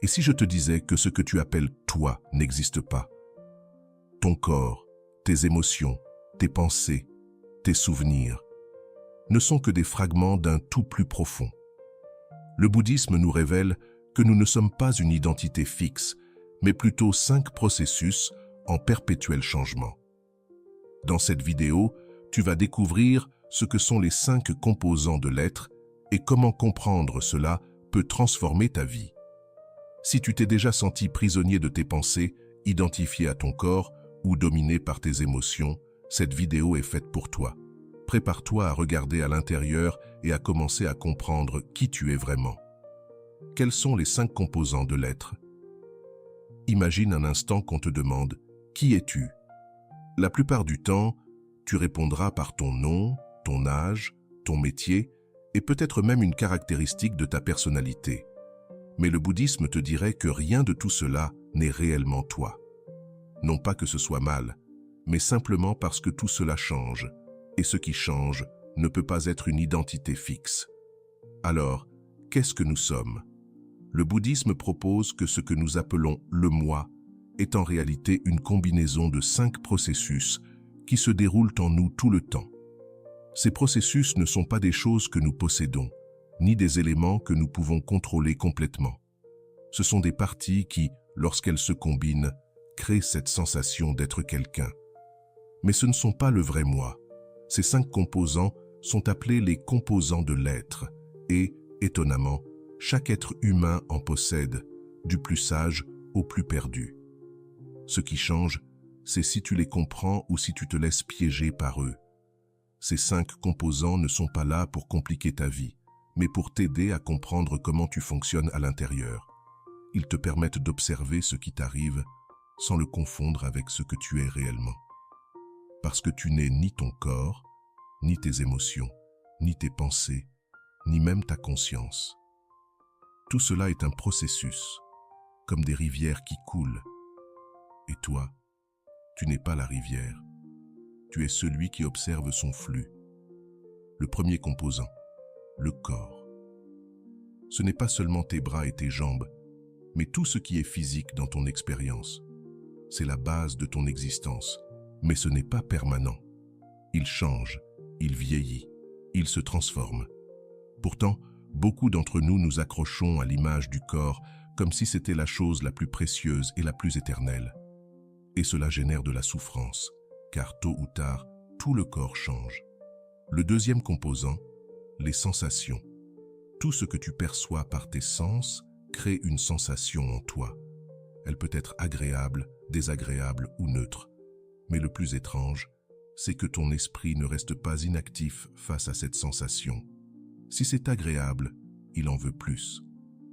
Et si je te disais que ce que tu appelles toi n'existe pas? Ton corps, tes émotions, tes pensées, tes souvenirs ne sont que des fragments d'un tout plus profond. Le bouddhisme nous révèle que nous ne sommes pas une identité fixe, mais plutôt 5 processus en perpétuel changement. Dans cette vidéo, tu vas découvrir ce que sont les 5 composants de l'être et comment comprendre cela peut transformer ta vie. Si tu t'es déjà senti prisonnier de tes pensées, identifié à ton corps ou dominé par tes émotions, cette vidéo est faite pour toi. Prépare-toi à regarder à l'intérieur et à commencer à comprendre qui tu es vraiment. Quels sont les 5 composants de l'être? Imagine un instant qu'on te demande « Qui es-tu » La plupart du temps, tu répondras par ton nom, ton âge, ton métier et peut-être même une caractéristique de ta personnalité. Mais le bouddhisme te dirait que rien de tout cela n'est réellement toi. Non pas que ce soit mal, mais simplement parce que tout cela change, et ce qui change ne peut pas être une identité fixe. Alors, qu'est-ce que nous sommes? Le bouddhisme propose que ce que nous appelons le moi est en réalité une combinaison de 5 processus qui se déroulent en nous tout le temps. Ces processus ne sont pas des choses que nous possédons, ni des éléments que nous pouvons contrôler complètement. Ce sont des parties qui, lorsqu'elles se combinent, créent cette sensation d'être quelqu'un. Mais ce ne sont pas le vrai moi. Ces 5 composants sont appelés les composants de l'être et, étonnamment, chaque être humain en possède, du plus sage au plus perdu. Ce qui change, c'est si tu les comprends ou si tu te laisses piéger par eux. Ces 5 composants ne sont pas là pour compliquer ta vie, mais pour t'aider à comprendre comment tu fonctionnes à l'intérieur. Ils te permettent d'observer ce qui t'arrive sans le confondre avec ce que tu es réellement. Parce que tu n'es ni ton corps, ni tes émotions, ni tes pensées, ni même ta conscience. Tout cela est un processus, comme des rivières qui coulent. Et toi, tu n'es pas la rivière. Tu es celui qui observe son flux. Le premier composant, le corps. Ce n'est pas seulement tes bras et tes jambes, mais tout ce qui est physique dans ton expérience. C'est la base de ton existence, mais ce n'est pas permanent. Il change, il vieillit, il se transforme. Pourtant, beaucoup d'entre nous nous accrochons à l'image du corps comme si c'était la chose la plus précieuse et la plus éternelle. Et cela génère de la souffrance, car tôt ou tard, tout le corps change. Le deuxième composant, les sensations. Tout ce que tu perçois par tes sens crée une sensation en toi. Elle peut être agréable, désagréable ou neutre. Mais le plus étrange, c'est que ton esprit ne reste pas inactif face à cette sensation. Si c'est agréable, il en veut plus.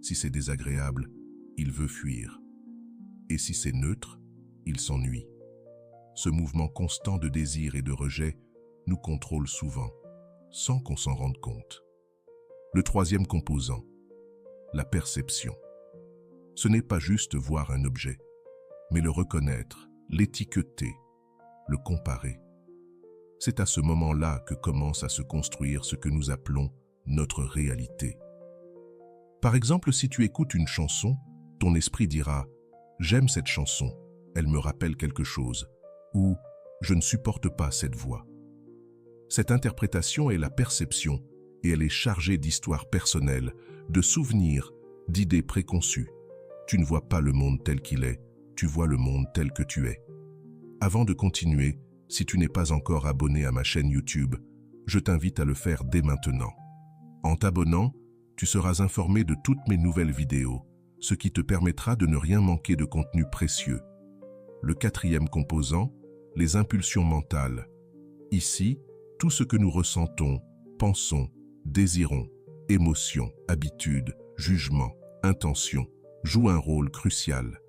Si c'est désagréable, il veut fuir. Et si c'est neutre, il s'ennuie. Ce mouvement constant de désir et de rejet nous contrôle souvent, sans qu'on s'en rende compte. Le troisième composant, la perception. Ce n'est pas juste voir un objet, mais le reconnaître, l'étiqueter, le comparer. C'est à ce moment-là que commence à se construire ce que nous appelons notre réalité. Par exemple, si tu écoutes une chanson, ton esprit dira « J'aime cette chanson, elle me rappelle quelque chose » ou « Je ne supporte pas cette voix ». Cette interprétation est la perception et elle est chargée d'histoires personnelles, de souvenirs, d'idées préconçues. Tu ne vois pas le monde tel qu'il est, tu vois le monde tel que tu es. Avant de continuer, si tu n'es pas encore abonné à ma chaîne YouTube, je t'invite à le faire dès maintenant. En t'abonnant, tu seras informé de toutes mes nouvelles vidéos, ce qui te permettra de ne rien manquer de contenu précieux. Le quatrième composant, les impulsions mentales. Ici, tout ce que nous ressentons, pensons, désirons, émotions, habitudes, jugements, intentions, joue un rôle crucial.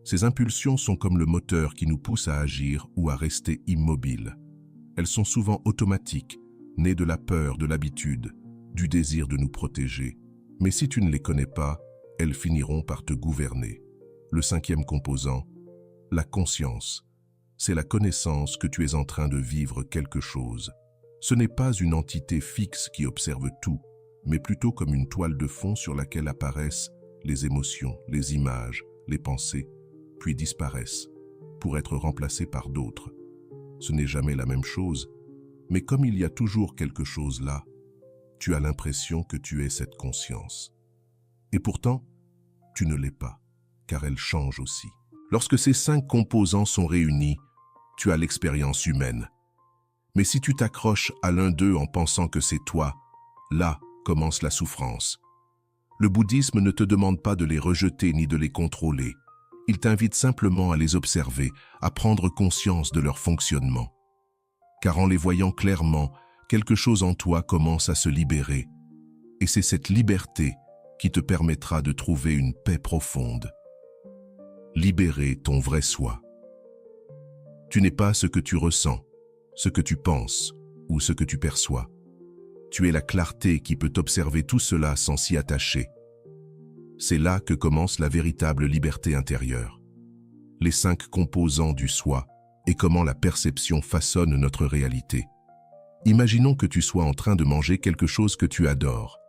Ces impulsions sont comme le moteur qui nous pousse à agir ou à rester immobile. Elles sont souvent automatiques, nées de la peur, de l'habitude, du désir de nous protéger. Mais si tu ne les connais pas, elles finiront par te gouverner. Le cinquième composant, la conscience. C'est la connaissance que tu es en train de vivre quelque chose. Ce n'est pas une entité fixe qui observe tout, mais plutôt comme une toile de fond sur laquelle apparaissent les émotions, les images, les pensées, puis disparaissent, pour être remplacées par d'autres. Ce n'est jamais la même chose, mais comme il y a toujours quelque chose là, tu as l'impression que tu es cette conscience. Et pourtant, tu ne l'es pas, car elle change aussi. Lorsque ces 5 composants sont réunis, tu as l'expérience humaine. Mais si tu t'accroches à l'un d'eux en pensant que c'est toi, là commence la souffrance. Le bouddhisme ne te demande pas de les rejeter ni de les contrôler. Il t'invite simplement à les observer, à prendre conscience de leur fonctionnement. Car en les voyant clairement, quelque chose en toi commence à se libérer. Et c'est cette liberté qui te permettra de trouver une paix profonde. Libérer ton vrai soi. Tu n'es pas ce que tu ressens, ce que tu penses ou ce que tu perçois. Tu es la clarté qui peut observer tout cela sans s'y attacher. C'est là que commence la véritable liberté intérieure. Les 5 composants du soi et comment la perception façonne notre réalité. Imaginons que tu sois en train de manger quelque chose que tu adores.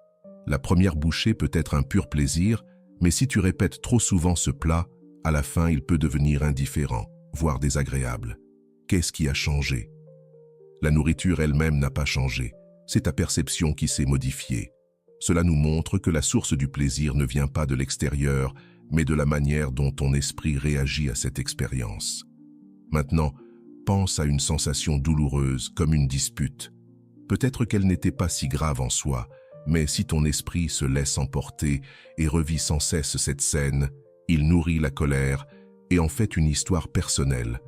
La première bouchée peut être un pur plaisir, mais si tu répètes trop souvent ce plat, à la fin il peut devenir indifférent, voire désagréable. Qu'est-ce qui a changé? La nourriture elle-même n'a pas changé. C'est ta perception qui s'est modifiée. Cela nous montre que la source du plaisir ne vient pas de l'extérieur, mais de la manière dont ton esprit réagit à cette expérience. Maintenant, pense à une sensation douloureuse comme une dispute. Peut-être qu'elle n'était pas si grave en soi, mais si ton esprit se laisse emporter et revit sans cesse cette scène, il nourrit la colère et en fait une histoire personnelle.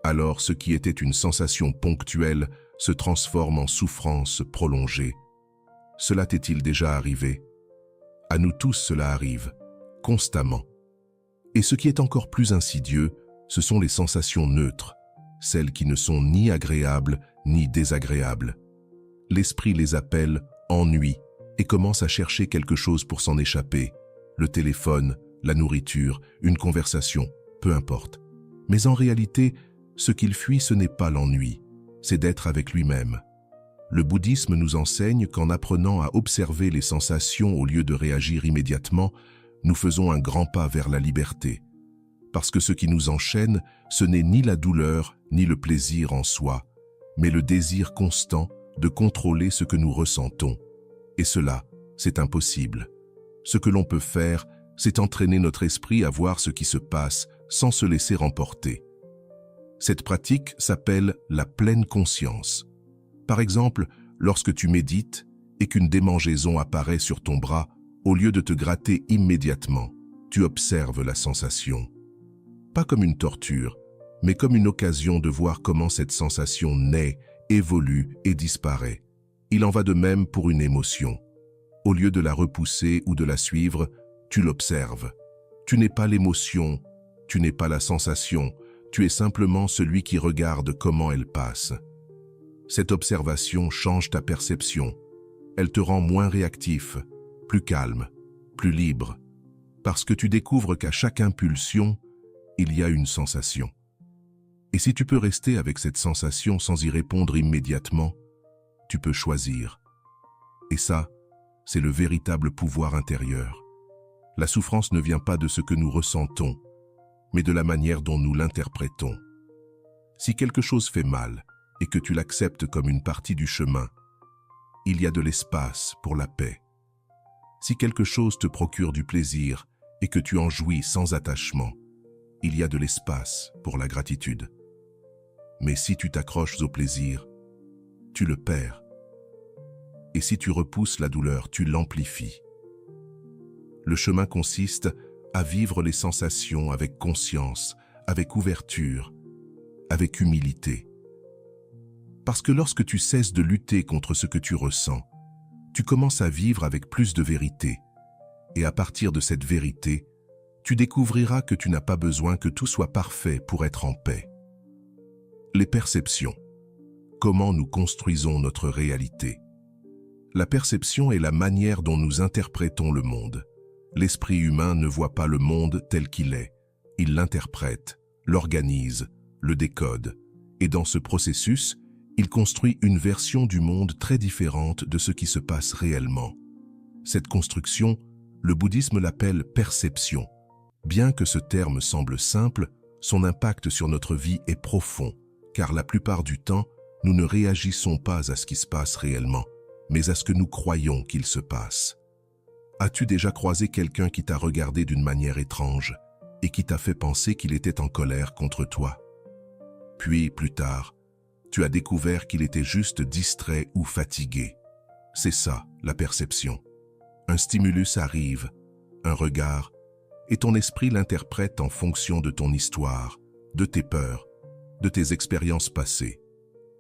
Alors ce qui était une sensation ponctuelle se transforme en souffrance prolongée. Cela t'est-il déjà arrivé? À nous tous cela arrive, constamment. Et ce qui est encore plus insidieux, ce sont les sensations neutres, celles qui ne sont ni agréables ni désagréables. L'esprit les appelle ennui et commence à chercher quelque chose pour s'en échapper. Le téléphone, la nourriture, une conversation, peu importe. Mais en réalité, ce qu'il fuit, ce n'est pas l'ennui, c'est d'être avec lui-même. Le bouddhisme nous enseigne qu'en apprenant à observer les sensations au lieu de réagir immédiatement, nous faisons un grand pas vers la liberté. Parce que ce qui nous enchaîne, ce n'est ni la douleur ni le plaisir en soi, mais le désir constant de contrôler ce que nous ressentons. Et cela, c'est impossible. Ce que l'on peut faire, c'est entraîner notre esprit à voir ce qui se passe sans se laisser emporter. Cette pratique s'appelle la pleine conscience. Par exemple, lorsque tu médites et qu'une démangeaison apparaît sur ton bras, au lieu de te gratter immédiatement, tu observes la sensation. Pas comme une torture, mais comme une occasion de voir comment cette sensation naît, évolue et disparaît. Il en va de même pour une émotion. Au lieu de la repousser ou de la suivre, tu l'observes. Tu n'es pas l'émotion, tu n'es pas la sensation, tu es simplement celui qui regarde comment elle passe. Cette observation change ta perception. Elle te rend moins réactif, plus calme, plus libre, parce que tu découvres qu'à chaque impulsion, il y a une sensation. Et si tu peux rester avec cette sensation sans y répondre immédiatement, tu peux choisir. Et ça, c'est le véritable pouvoir intérieur. La souffrance ne vient pas de ce que nous ressentons, mais de la manière dont nous l'interprétons. Si quelque chose fait mal et que tu l'acceptes comme une partie du chemin, il y a de l'espace pour la paix. Si quelque chose te procure du plaisir et que tu en jouis sans attachement, il y a de l'espace pour la gratitude. Mais si tu t'accroches au plaisir, tu le perds. Et si tu repousses la douleur, tu l'amplifies. Le chemin consiste à vivre les sensations avec conscience, avec ouverture, avec humilité. Parce que lorsque tu cesses de lutter contre ce que tu ressens, tu commences à vivre avec plus de vérité. Et à partir de cette vérité, tu découvriras que tu n'as pas besoin que tout soit parfait pour être en paix. Les perceptions. Comment nous construisons notre réalité? La perception est la manière dont nous interprétons le monde. L'esprit humain ne voit pas le monde tel qu'il est. Il l'interprète, l'organise, le décode. Et dans ce processus, il construit une version du monde très différente de ce qui se passe réellement. Cette construction, Le bouddhisme l'appelle perception. Bien que ce terme semble simple, son impact sur notre vie est profond, car la plupart du temps, nous ne réagissons pas à ce qui se passe réellement, mais à ce que nous croyons qu'il se passe. As-tu déjà croisé quelqu'un qui t'a regardé d'une manière étrange et qui t'a fait penser qu'il était en colère contre toi? Puis, plus tard, tu as découvert qu'il était juste distrait ou fatigué. C'est ça, la perception. Un stimulus arrive, un regard, et ton esprit l'interprète en fonction de ton histoire, de tes peurs, de tes expériences passées.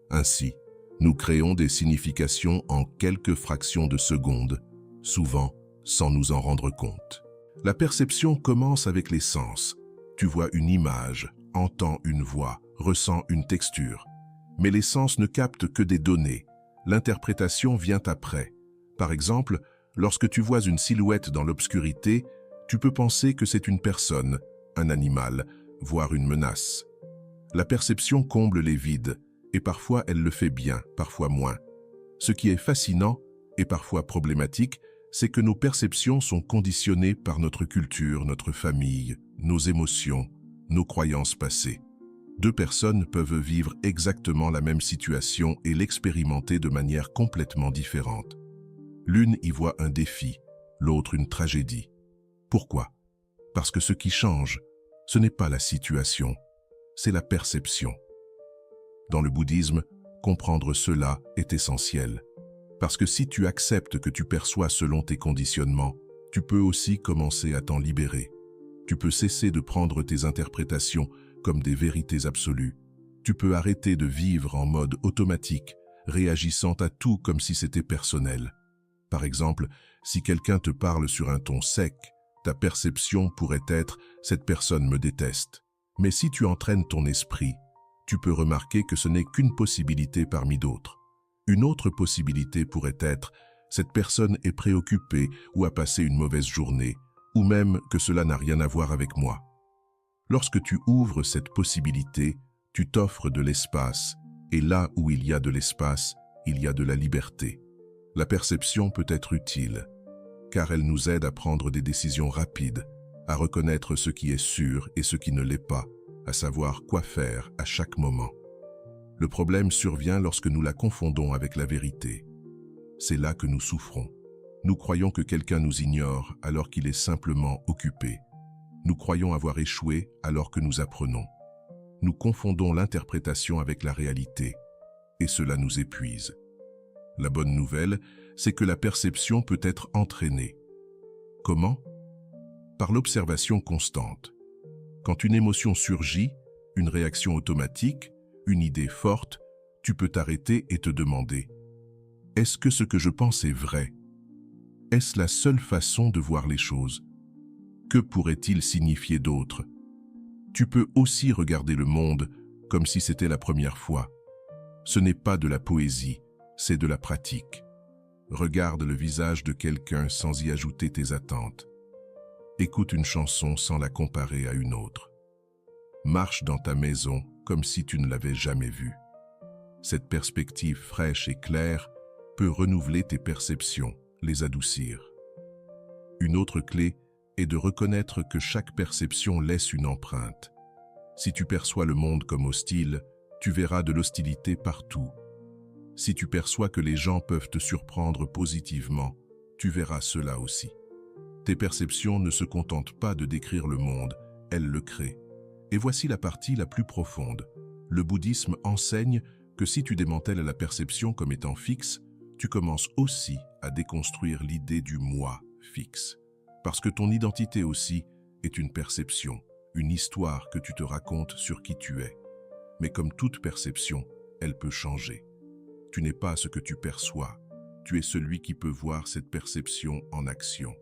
Ainsi, nous créons des significations en quelques fractions de secondes, souvent sans nous en rendre compte. La perception commence avec les sens. Tu vois une image, entends une voix, ressens une texture. Mais les sens ne captent que des données. L'interprétation vient après. Par exemple, lorsque tu vois une silhouette dans l'obscurité, tu peux penser que c'est une personne, un animal, voire une menace. La perception comble les vides, et parfois elle le fait bien, parfois moins. Ce qui est fascinant, et parfois problématique, c'est que nos perceptions sont conditionnées par notre culture, notre famille, nos émotions, nos croyances passées. Deux personnes peuvent vivre exactement la même situation et l'expérimenter de manière complètement différente. L'une y voit un défi, l'autre une tragédie. Pourquoi? Parce que ce qui change, ce n'est pas la situation, c'est la perception. Dans le bouddhisme, comprendre cela est essentiel. Parce que si tu acceptes que tu perçois selon tes conditionnements, tu peux aussi commencer à t'en libérer. Tu peux cesser de prendre tes interprétations comme des vérités absolues. Tu peux arrêter de vivre en mode automatique, réagissant à tout comme si c'était personnel. Par exemple, si quelqu'un te parle sur un ton sec, ta perception pourrait être « cette personne me déteste ». Mais si tu entraînes ton esprit, tu peux remarquer que ce n'est qu'une possibilité parmi d'autres. Une autre possibilité pourrait être « cette personne est préoccupée ou a passé une mauvaise journée » ou même que cela n'a rien à voir avec moi. Lorsque tu ouvres cette possibilité, tu t'offres de l'espace, et là où il y a de l'espace, il y a de la liberté. La perception peut être utile, car elle nous aide à prendre des décisions rapides, à reconnaître ce qui est sûr et ce qui ne l'est pas, à savoir quoi faire à chaque moment. Le problème survient lorsque nous la confondons avec la vérité. C'est là que nous souffrons. Nous croyons que quelqu'un nous ignore alors qu'il est simplement occupé. Nous croyons avoir échoué alors que nous apprenons. Nous confondons l'interprétation avec la réalité, et cela nous épuise. La bonne nouvelle, c'est que la perception peut être entraînée. Comment? Par l'observation constante. Quand une émotion surgit, une réaction automatique, une idée forte, tu peux t'arrêter et te demander « Est-ce que ce que je pense est vrai? Est-ce la seule façon de voir les choses? Que pourrait-il signifier d'autre? » Tu peux aussi regarder le monde comme si c'était la première fois. Ce n'est pas de la poésie, c'est de la pratique. Regarde le visage de quelqu'un sans y ajouter tes attentes. Écoute une chanson sans la comparer à une autre. Marche dans ta maison comme si tu ne l'avais jamais vue. Cette perspective fraîche et claire peut renouveler tes perceptions, les adoucir. Une autre clé est de reconnaître que chaque perception laisse une empreinte. Si tu perçois le monde comme hostile, tu verras de l'hostilité partout. Si tu perçois que les gens peuvent te surprendre positivement, tu verras cela aussi. Tes perceptions ne se contentent pas de décrire le monde, elles le créent. Et voici la partie la plus profonde. Le bouddhisme enseigne que si tu démantèles la perception comme étant fixe, tu commences aussi à déconstruire l'idée du moi fixe. Parce que ton identité aussi est une perception, une histoire que tu te racontes sur qui tu es. Mais comme toute perception, elle peut changer. Tu n'es pas ce que tu perçois, tu es celui qui peut voir cette perception en action.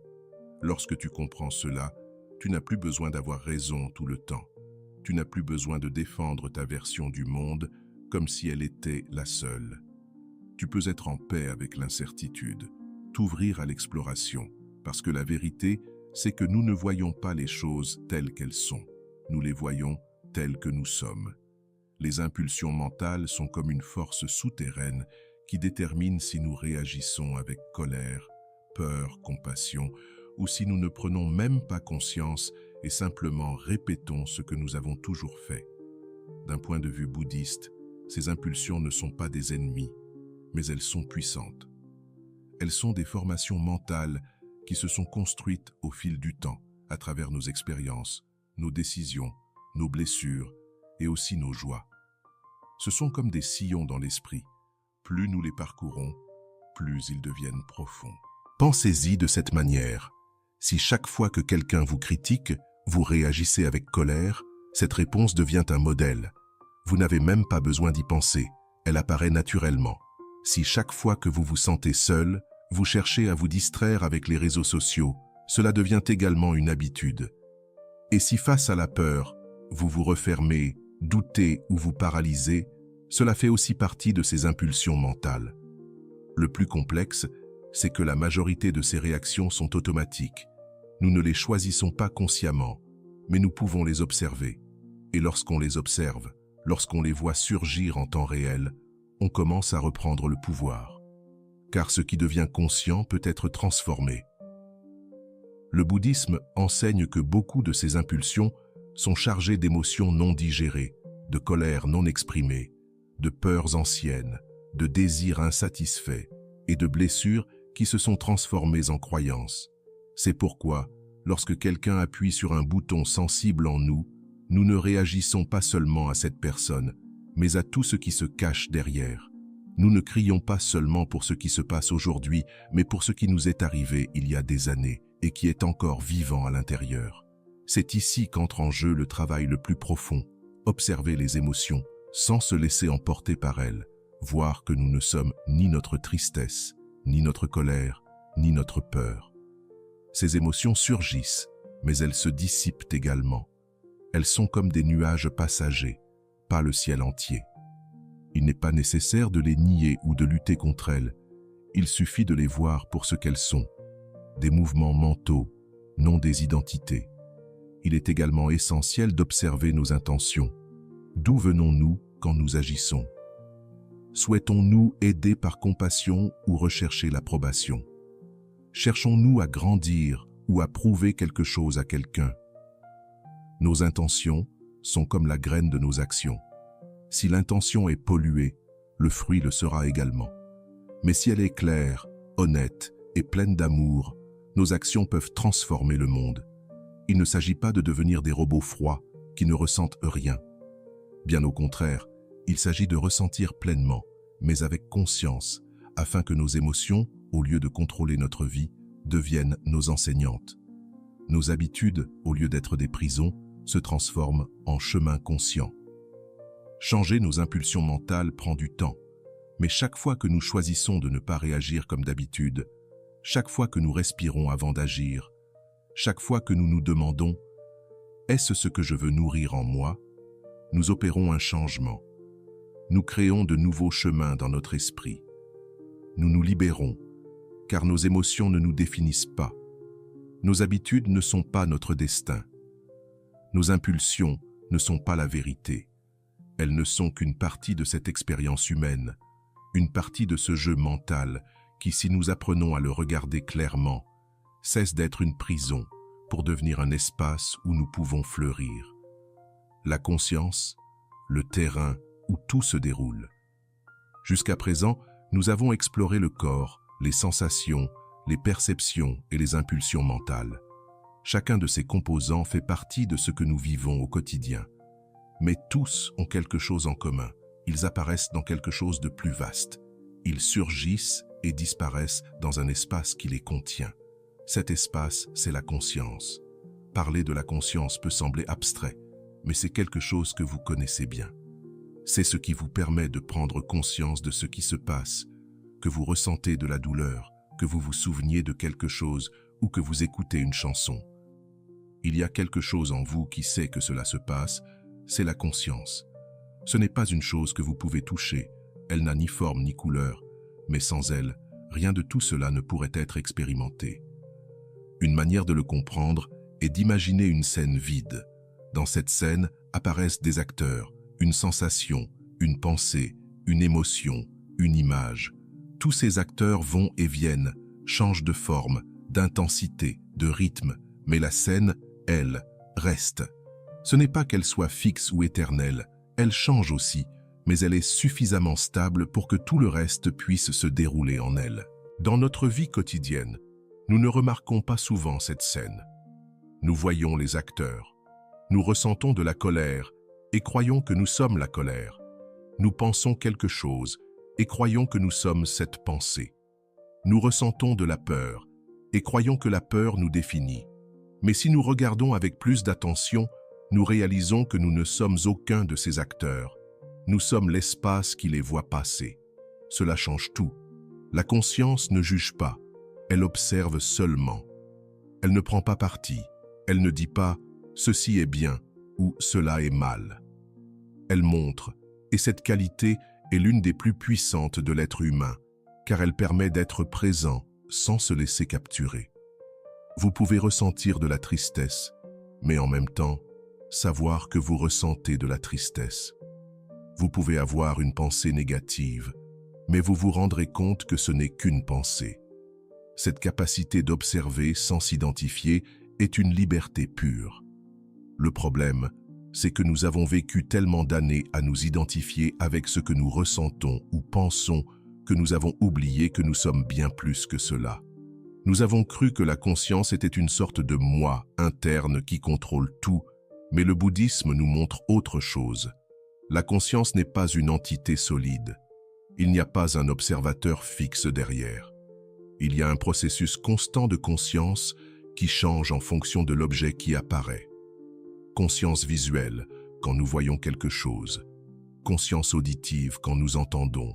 Lorsque tu comprends cela, tu n'as plus besoin d'avoir raison tout le temps. Tu n'as plus besoin de défendre ta version du monde comme si elle était la seule. Tu peux être en paix avec l'incertitude, t'ouvrir à l'exploration, parce que la vérité, c'est que nous ne voyons pas les choses telles qu'elles sont. Nous les voyons telles que nous sommes. Les impulsions mentales sont comme une force souterraine qui détermine si nous réagissons avec colère, peur, compassion ou si nous ne prenons même pas conscience et simplement répétons ce que nous avons toujours fait. D'un point de vue bouddhiste, ces impulsions ne sont pas des ennemis, mais elles sont puissantes. Elles sont des formations mentales qui se sont construites au fil du temps, à travers nos expériences, nos décisions, nos blessures et aussi nos joies. Ce sont comme des sillons dans l'esprit. Plus nous les parcourons, plus ils deviennent profonds. Pensez-y de cette manière. Si chaque fois que quelqu'un vous critique, vous réagissez avec colère, cette réponse devient un modèle. Vous n'avez même pas besoin d'y penser, elle apparaît naturellement. Si chaque fois que vous vous sentez seul, vous cherchez à vous distraire avec les réseaux sociaux, cela devient également une habitude. Et si face à la peur, vous vous refermez, doutez ou vous paralysez, cela fait aussi partie de ces impulsions mentales. Le plus complexe, c'est que la majorité de ces réactions sont automatiques. Nous ne les choisissons pas consciemment, mais nous pouvons les observer. Et lorsqu'on les observe, lorsqu'on les voit surgir en temps réel, on commence à reprendre le pouvoir. Car ce qui devient conscient peut être transformé. Le bouddhisme enseigne que beaucoup de ces impulsions sont chargées d'émotions non digérées, de colère non exprimée, de peurs anciennes, de désirs insatisfaits et de blessures qui se sont transformées en croyances. C'est pourquoi, lorsque quelqu'un appuie sur un bouton sensible en nous, nous ne réagissons pas seulement à cette personne, mais à tout ce qui se cache derrière. Nous ne crions pas seulement pour ce qui se passe aujourd'hui, mais pour ce qui nous est arrivé il y a des années et qui est encore vivant à l'intérieur. C'est ici qu'entre en jeu le travail le plus profond, observer les émotions sans se laisser emporter par elles, voir que nous ne sommes ni notre tristesse, ni notre colère, ni notre peur. Ces émotions surgissent, mais elles se dissipent également. Elles sont comme des nuages passagers, pas le ciel entier. Il n'est pas nécessaire de les nier ou de lutter contre elles. Il suffit de les voir pour ce qu'elles sont, des mouvements mentaux, non des identités. Il est également essentiel d'observer nos intentions. D'où venons-nous quand nous agissons? Souhaitons-nous aider par compassion ou rechercher l'approbation? Cherchons-nous à grandir ou à prouver quelque chose à quelqu'un? Nos intentions sont comme la graine de nos actions. Si l'intention est polluée, le fruit le sera également. Mais si elle est claire, honnête et pleine d'amour, nos actions peuvent transformer le monde. Il ne s'agit pas de devenir des robots froids qui ne ressentent rien. Bien au contraire, il s'agit de ressentir pleinement, mais avec conscience, afin que nos émotions, au lieu de contrôler notre vie, deviennent nos enseignantes. Nos habitudes, au lieu d'être des prisons, se transforment en chemins conscients. Changer nos impulsions mentales prend du temps, mais chaque fois que nous choisissons de ne pas réagir comme d'habitude, chaque fois que nous respirons avant d'agir, chaque fois que nous nous demandons « Est-ce ce que je veux nourrir en moi ?», nous opérons un changement. Nous créons de nouveaux chemins dans notre esprit. Nous nous libérons, car nos émotions ne nous définissent pas. Nos habitudes ne sont pas notre destin. Nos impulsions ne sont pas la vérité. Elles ne sont qu'une partie de cette expérience humaine, une partie de ce jeu mental qui, si nous apprenons à le regarder clairement, cesse d'être une prison pour devenir un espace où nous pouvons fleurir. La conscience, le terrain où tout se déroule. Jusqu'à présent, nous avons exploré le corps, les sensations, les perceptions et les impulsions mentales. Chacun de ces composants fait partie de ce que nous vivons au quotidien. Mais tous ont quelque chose en commun. Ils apparaissent dans quelque chose de plus vaste. Ils surgissent et disparaissent dans un espace qui les contient. Cet espace, c'est la conscience. Parler de la conscience peut sembler abstrait, mais c'est quelque chose que vous connaissez bien. C'est ce qui vous permet de prendre conscience de ce qui se passe, que vous ressentez de la douleur, que vous vous souveniez de quelque chose ou que vous écoutez une chanson. Il y a quelque chose en vous qui sait que cela se passe, c'est la conscience. Ce n'est pas une chose que vous pouvez toucher, elle n'a ni forme ni couleur, mais sans elle, rien de tout cela ne pourrait être expérimenté. Une manière de le comprendre est d'imaginer une scène vide. Dans cette scène apparaissent des acteurs, une sensation, une pensée, une émotion, une image. Tous ces acteurs vont et viennent, changent de forme, d'intensité, de rythme, mais la scène, elle, reste. Ce n'est pas qu'elle soit fixe ou éternelle, elle change aussi, mais elle est suffisamment stable pour que tout le reste puisse se dérouler en elle. Dans notre vie quotidienne, nous ne remarquons pas souvent cette scène. Nous voyons les acteurs. Nous ressentons de la colère et croyons que nous sommes la colère. Nous pensons quelque chose et croyons que nous sommes cette pensée. Nous ressentons de la peur et croyons que la peur nous définit. Mais si nous regardons avec plus d'attention, nous réalisons que nous ne sommes aucun de ces acteurs. Nous sommes l'espace qui les voit passer. Cela change tout. La conscience ne juge pas, elle observe seulement. Elle ne prend pas parti, elle ne dit pas « ceci est bien » ou « cela est mal ». Elle montre, et cette qualité est l'une des plus puissantes de l'être humain, car elle permet d'être présent sans se laisser capturer. Vous pouvez ressentir de la tristesse, mais en même temps, savoir que vous ressentez de la tristesse. Vous pouvez avoir une pensée négative, mais vous vous rendrez compte que ce n'est qu'une pensée. Cette capacité d'observer sans s'identifier est une liberté pure. Le problème, c'est que nous avons vécu tellement d'années à nous identifier avec ce que nous ressentons ou pensons que nous avons oublié que nous sommes bien plus que cela. Nous avons cru que la conscience était une sorte de moi interne qui contrôle tout, mais le bouddhisme nous montre autre chose. La conscience n'est pas une entité solide. Il n'y a pas un observateur fixe derrière. Il y a un processus constant de conscience qui change en fonction de l'objet qui apparaît. Conscience visuelle, quand nous voyons quelque chose. Conscience auditive, quand nous entendons.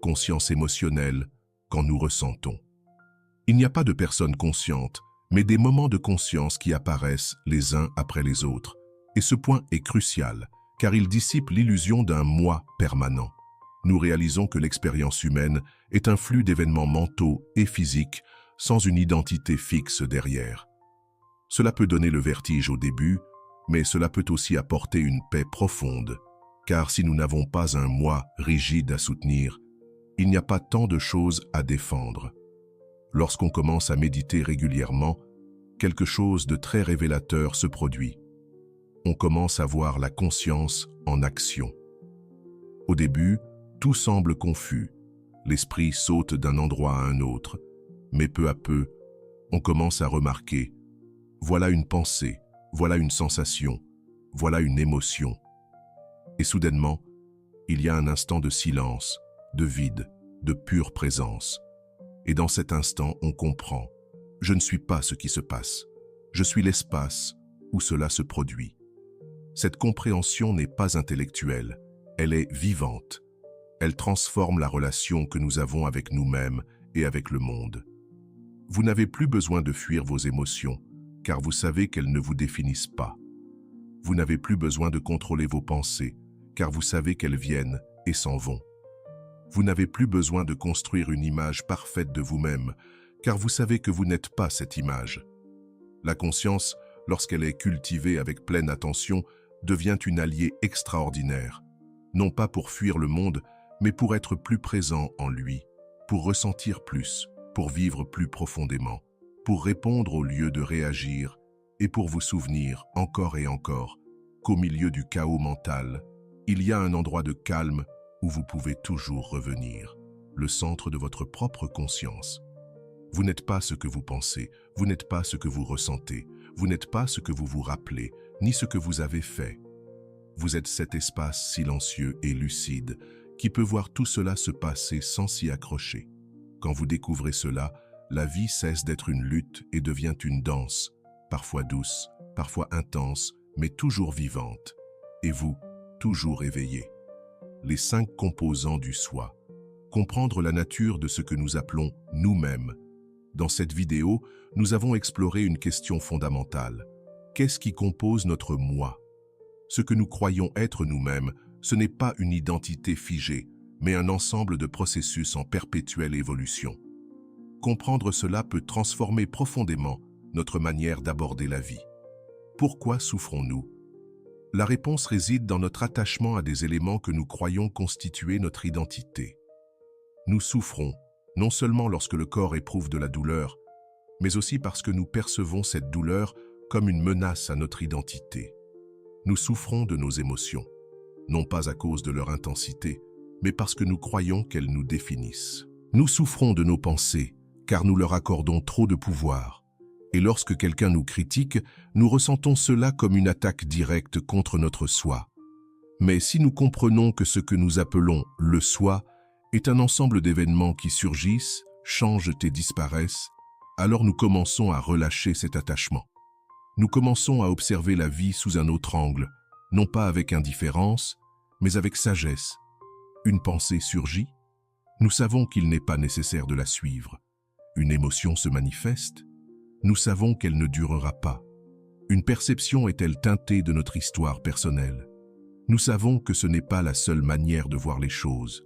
Conscience émotionnelle, quand nous ressentons. Il n'y a pas de personnes conscientes, mais des moments de conscience qui apparaissent les uns après les autres. Et ce point est crucial, car il dissipe l'illusion d'un moi permanent. Nous réalisons que l'expérience humaine est un flux d'événements mentaux et physiques sans une identité fixe derrière. Cela peut donner le vertige au début, mais cela peut aussi apporter une paix profonde, car si nous n'avons pas un moi rigide à soutenir, il n'y a pas tant de choses à défendre. Lorsqu'on commence à méditer régulièrement, quelque chose de très révélateur se produit. On commence à voir la conscience en action. Au début, tout semble confus. L'esprit saute d'un endroit à un autre. Mais peu à peu, on commence à remarquer. Voilà une pensée, voilà une sensation, voilà une émotion. Et soudainement, il y a un instant de silence, de vide, de pure présence. Et dans cet instant, on comprend. Je ne suis pas ce qui se passe. Je suis l'espace où cela se produit. Cette compréhension n'est pas intellectuelle, elle est vivante. Elle transforme la relation que nous avons avec nous-mêmes et avec le monde. Vous n'avez plus besoin de fuir vos émotions, car vous savez qu'elles ne vous définissent pas. Vous n'avez plus besoin de contrôler vos pensées, car vous savez qu'elles viennent et s'en vont. Vous n'avez plus besoin de construire une image parfaite de vous-même, car vous savez que vous n'êtes pas cette image. La conscience, lorsqu'elle est cultivée avec pleine attention, devient une alliée extraordinaire, non pas pour fuir le monde, mais pour être plus présent en lui, pour ressentir plus, pour vivre plus profondément, pour répondre au lieu de réagir et pour vous souvenir encore et encore qu'au milieu du chaos mental, il y a un endroit de calme où vous pouvez toujours revenir, le centre de votre propre conscience. Vous n'êtes pas ce que vous pensez, vous n'êtes pas ce que vous ressentez, vous n'êtes pas ce que vous vous rappelez, ni ce que vous avez fait. Vous êtes cet espace silencieux et lucide qui peut voir tout cela se passer sans s'y accrocher. Quand vous découvrez cela, la vie cesse d'être une lutte et devient une danse, parfois douce, parfois intense, mais toujours vivante. Et vous, toujours éveillé. Les 5 composants du soi. Comprendre la nature de ce que nous appelons nous-mêmes. Dans cette vidéo, nous avons exploré une question fondamentale. Qu'est-ce qui compose notre moi? Ce que nous croyons être nous-mêmes, ce n'est pas une identité figée, mais un ensemble de processus en perpétuelle évolution. Comprendre cela peut transformer profondément notre manière d'aborder la vie. Pourquoi souffrons-nous? La réponse réside dans notre attachement à des éléments que nous croyons constituer notre identité. Nous souffrons, non seulement lorsque le corps éprouve de la douleur, mais aussi parce que nous percevons cette douleur comme une menace à notre identité. Nous souffrons de nos émotions, non pas à cause de leur intensité, mais parce que nous croyons qu'elles nous définissent. Nous souffrons de nos pensées, car nous leur accordons trop de pouvoir. Et lorsque quelqu'un nous critique, nous ressentons cela comme une attaque directe contre notre soi. Mais si nous comprenons que ce que nous appelons le soi est un ensemble d'événements qui surgissent, changent et disparaissent, alors nous commençons à relâcher cet attachement. Nous commençons à observer la vie sous un autre angle, non pas avec indifférence, mais avec sagesse. Une pensée surgit, nous savons qu'il n'est pas nécessaire de la suivre. Une émotion se manifeste, nous savons qu'elle ne durera pas. Une perception est-elle teintée de notre histoire personnelle? Nous savons que ce n'est pas la seule manière de voir les choses.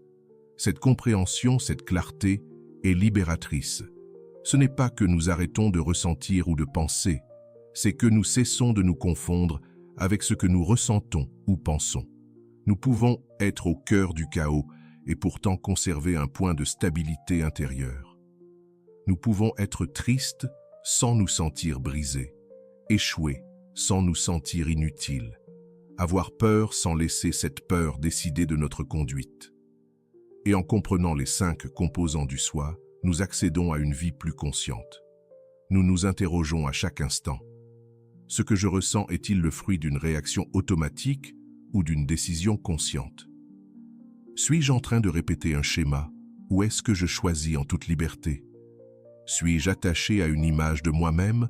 Cette compréhension, cette clarté est libératrice. Ce n'est pas que nous arrêtons de ressentir ou de penser, c'est que nous cessons de nous confondre avec ce que nous ressentons ou pensons. Nous pouvons être au cœur du chaos et pourtant conserver un point de stabilité intérieure. Nous pouvons être tristes sans nous sentir brisés, échouer sans nous sentir inutiles, avoir peur sans laisser cette peur décider de notre conduite. Et en comprenant les 5 composants du soi, nous accédons à une vie plus consciente. Nous nous interrogeons à chaque instant. Ce que je ressens est-il le fruit d'une réaction automatique ou d'une décision consciente? Suis-je en train de répéter un schéma ou est-ce que je choisis en toute liberté? Suis-je attaché à une image de moi-même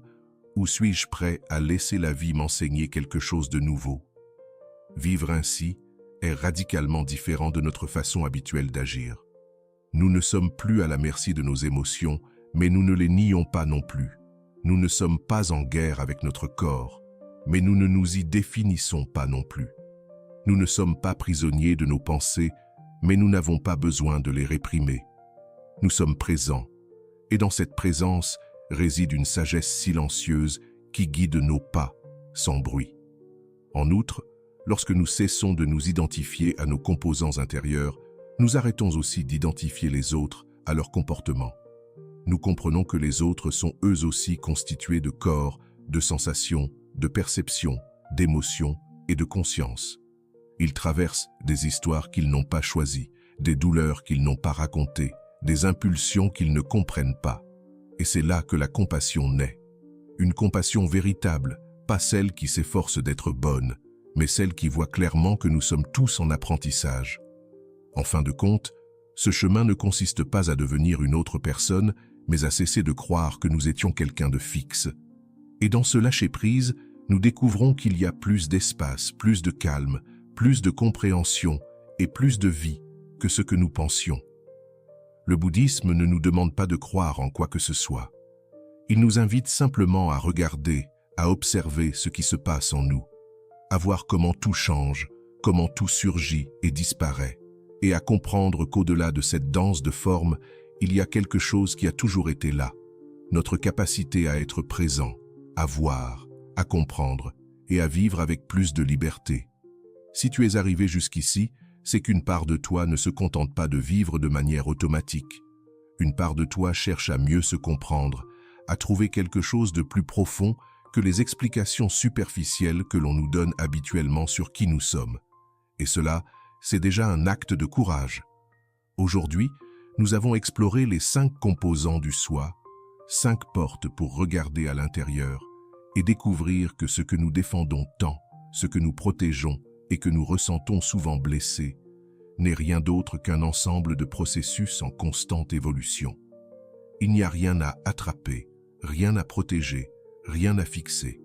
ou suis-je prêt à laisser la vie m'enseigner quelque chose de nouveau? Vivre ainsi est radicalement différent de notre façon habituelle d'agir. Nous ne sommes plus à la merci de nos émotions, mais nous ne les nions pas non plus. Nous ne sommes pas en guerre avec notre corps, mais nous ne nous y définissons pas non plus. Nous ne sommes pas prisonniers de nos pensées, mais nous n'avons pas besoin de les réprimer. Nous sommes présents, et dans cette présence réside une sagesse silencieuse qui guide nos pas, sans bruit. En outre, lorsque nous cessons de nous identifier à nos composants intérieurs, nous arrêtons aussi d'identifier les autres à leur comportement. Nous comprenons que les autres sont eux aussi constitués de corps, de sensations, de perceptions, d'émotions et de conscience. Ils traversent des histoires qu'ils n'ont pas choisies, des douleurs qu'ils n'ont pas racontées, des impulsions qu'ils ne comprennent pas. Et c'est là que la compassion naît. Une compassion véritable, pas celle qui s'efforce d'être bonne, mais celle qui voit clairement que nous sommes tous en apprentissage. En fin de compte, ce chemin ne consiste pas à devenir une autre personne, mais à cesser de croire que nous étions quelqu'un de fixe. Et dans ce lâcher-prise, nous découvrons qu'il y a plus d'espace, plus de calme, plus de compréhension et plus de vie que ce que nous pensions. Le bouddhisme ne nous demande pas de croire en quoi que ce soit. Il nous invite simplement à regarder, à observer ce qui se passe en nous, à voir comment tout change, comment tout surgit et disparaît, et à comprendre qu'au-delà de cette danse de formes, il y a quelque chose qui a toujours été là, notre capacité à être présent, à voir, à comprendre et à vivre avec plus de liberté. Si tu es arrivé jusqu'ici, c'est qu'une part de toi ne se contente pas de vivre de manière automatique. Une part de toi cherche à mieux se comprendre, à trouver quelque chose de plus profond que les explications superficielles que l'on nous donne habituellement sur qui nous sommes. Et cela, c'est déjà un acte de courage. Aujourd'hui, nous avons exploré les 5 composants du soi, 5 portes pour regarder à l'intérieur et découvrir que ce que nous défendons tant, ce que nous protégeons et que nous ressentons souvent blessés, n'est rien d'autre qu'un ensemble de processus en constante évolution. Il n'y a rien à attraper, rien à protéger, rien à fixer.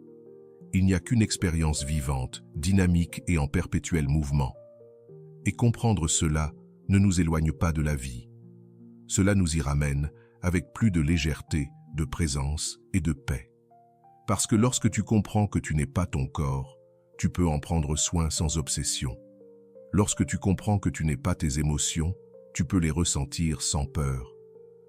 Il n'y a qu'une expérience vivante, dynamique et en perpétuel mouvement. Et comprendre cela ne nous éloigne pas de la vie. Cela nous y ramène avec plus de légèreté, de présence et de paix. Parce que lorsque tu comprends que tu n'es pas ton corps, tu peux en prendre soin sans obsession. Lorsque tu comprends que tu n'es pas tes émotions, tu peux les ressentir sans peur.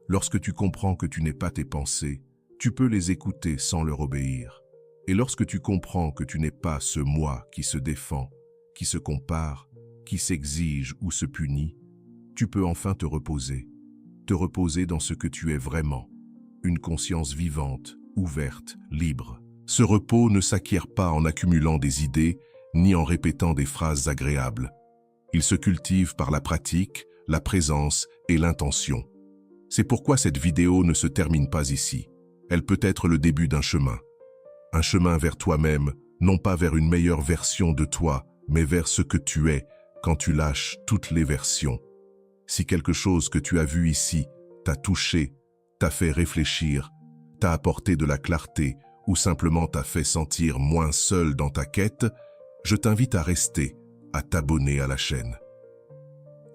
Lorsque tu comprends que tu n'es pas tes pensées, tu peux les écouter sans leur obéir. Et lorsque tu comprends que tu n'es pas ce moi qui se défend, qui se compare, qui s'exige ou se punit, tu peux enfin te reposer dans ce que tu es vraiment. une conscience vivante, ouverte, libre. Ce repos ne s'acquiert pas en accumulant des idées, ni en répétant des phrases agréables. Il se cultive par la pratique, la présence et l'intention. C'est pourquoi cette vidéo ne se termine pas ici. Elle peut être le début d'un chemin. Un chemin vers toi-même, non pas vers une meilleure version de toi, mais vers ce que tu es quand tu lâches toutes les versions. Si quelque chose que tu as vu ici t'a touché, t'a fait réfléchir, t'a apporté de la clarté ou simplement t'a fait sentir moins seul dans ta quête, je t'invite à rester, à t'abonner à la chaîne.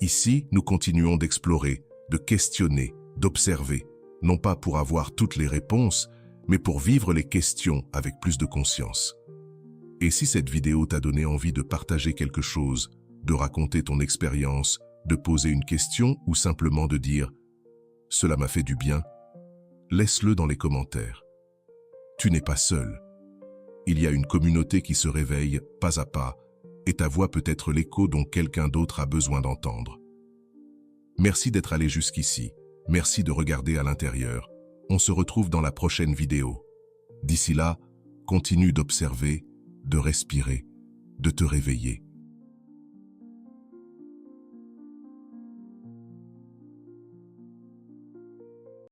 Ici, nous continuons d'explorer, de questionner, d'observer, non pas pour avoir toutes les réponses, mais pour vivre les questions avec plus de conscience. Et si cette vidéo t'a donné envie de partager quelque chose, de raconter ton expérience, de poser une question ou simplement de dire « Cela m'a fait du bien », laisse-le dans les commentaires. Tu n'es pas seul. Il y a une communauté qui se réveille pas à pas, et ta voix peut être l'écho dont quelqu'un d'autre a besoin d'entendre. Merci d'être allé jusqu'ici. Merci de regarder à l'intérieur. On se retrouve dans la prochaine vidéo. D'ici là, continue d'observer, de respirer, de te réveiller.